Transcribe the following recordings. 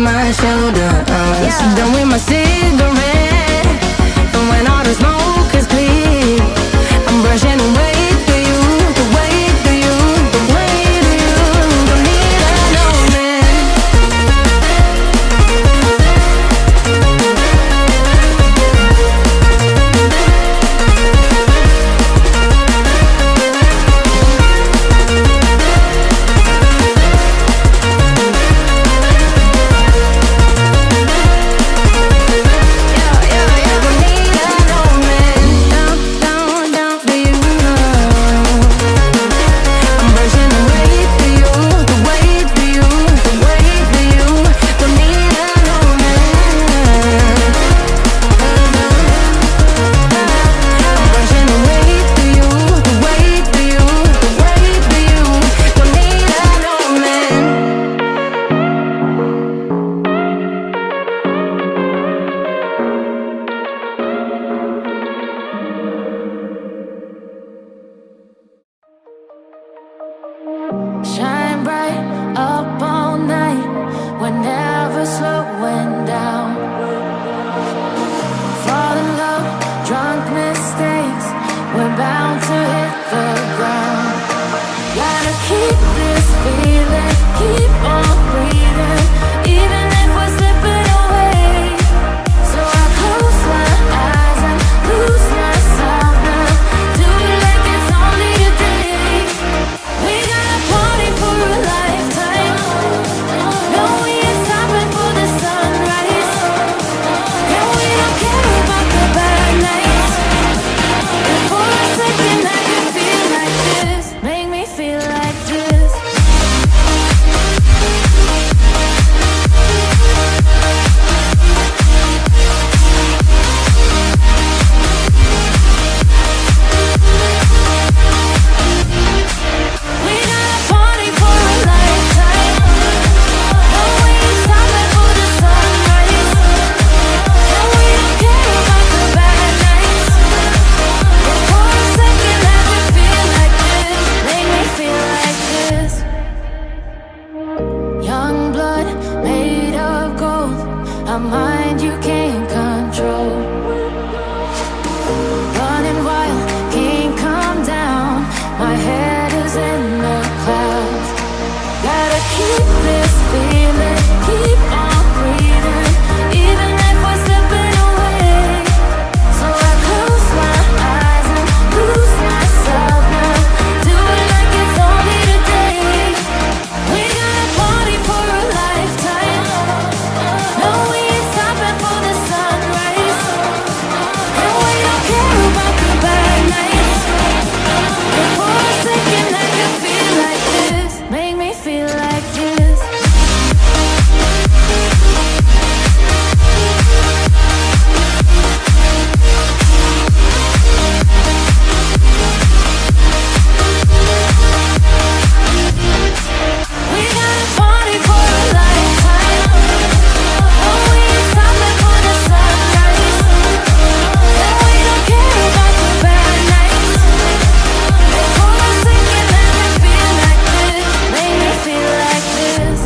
my shoulder. Done with my cigarette, and when all the smoke is clear, I'm brushing away for you, the way for you, the way to you. Don't need a man. Shine bright up all night, we're never slowing down. Fall in love, drunk mistakes, we're bound to hit the ground. Gotta keep this feeling, keep on breathing, even if we're slipping away. So I close my eyes and lose myself now, do it like it's only today. We got a party for a lifetime. No, we ain't stopping for the sunrise. And we don't care about the bad nights. And for a second I can feel like this. Make me feel like this. We got a party for a lifetime. No, we ain't stopping for the sunrise. And we don't care about the bad nights. And for a second I can feel like this. Make me feel like this. Young blood made of gold, a mind you can't control. Running wild, can't come down. My head is in the clouds. Gotta keep this feeling, keep on breathing, even if we're slipping away. So I close my eyes and lose myself now, do it like it's only today. We got a party for a lifetime. No, we ain't stopping for the sunrise. And we don't care about the bad nights. And for a second I can feel like this. Make me feel like this. We got a party for a lifetime. No, we ain't stopping for the sunrise. And we don't care about the bad nights. And for a second I can feel like this. Make me feel like this.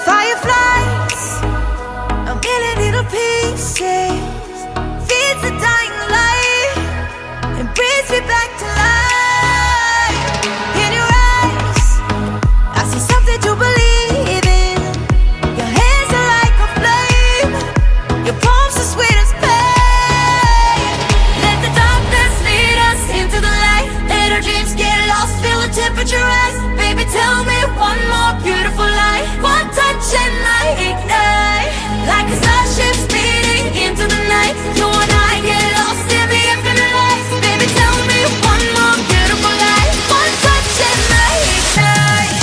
Fireflies, a million little pieces, feeds the dying light and brings me back to life. In your eyes, I see something to believe in. Your hands are like a flame, your palms are sweet as pain. Let the darkness lead us into the light. Let our dreams get lost, feel the temperature rise. Baby, tell me one more beautiful lie. One touch and I ignite, like a starship speeding into the night. You and I get lost in the infinite lights. Baby, tell me one more beautiful lie. One touch and I ignite.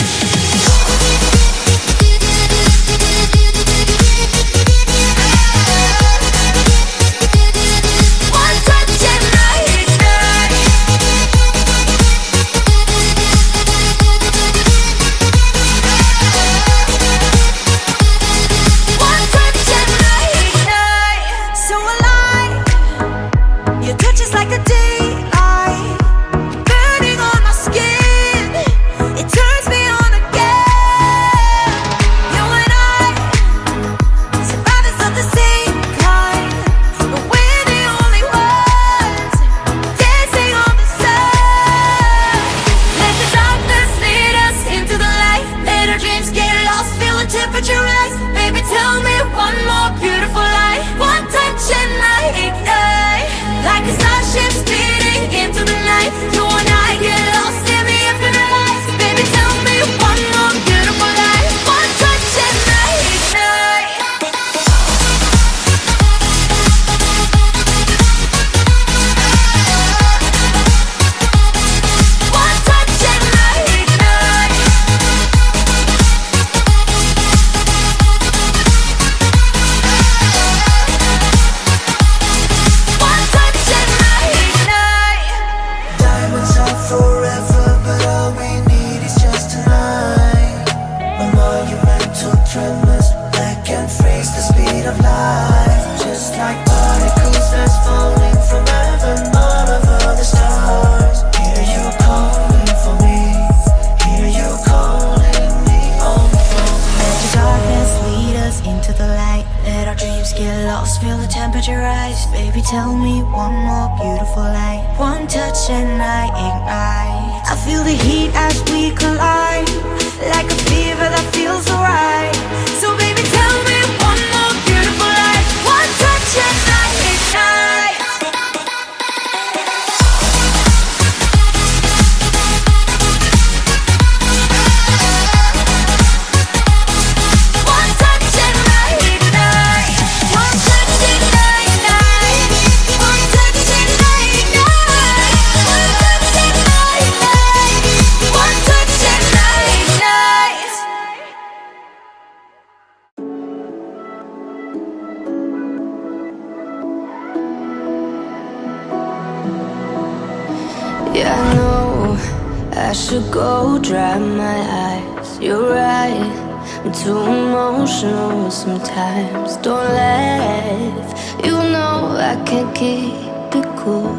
tell me one more beautiful lie? One touch and I ignite. I feel the heat as we collide, like a fever that feels alright. So baby, tell me one more beautiful lie. One touch and I ignite. One touch and I ignite. One touch and I ignite. One touch and I ignite. One touch and I ignite. Yeah, I know I should go dry my eyes. You're right, I'm too emotional sometimes. Don't laugh, you know I can't keep it cool.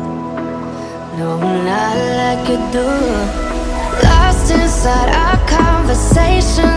No, not like you do. Lost inside our conversation,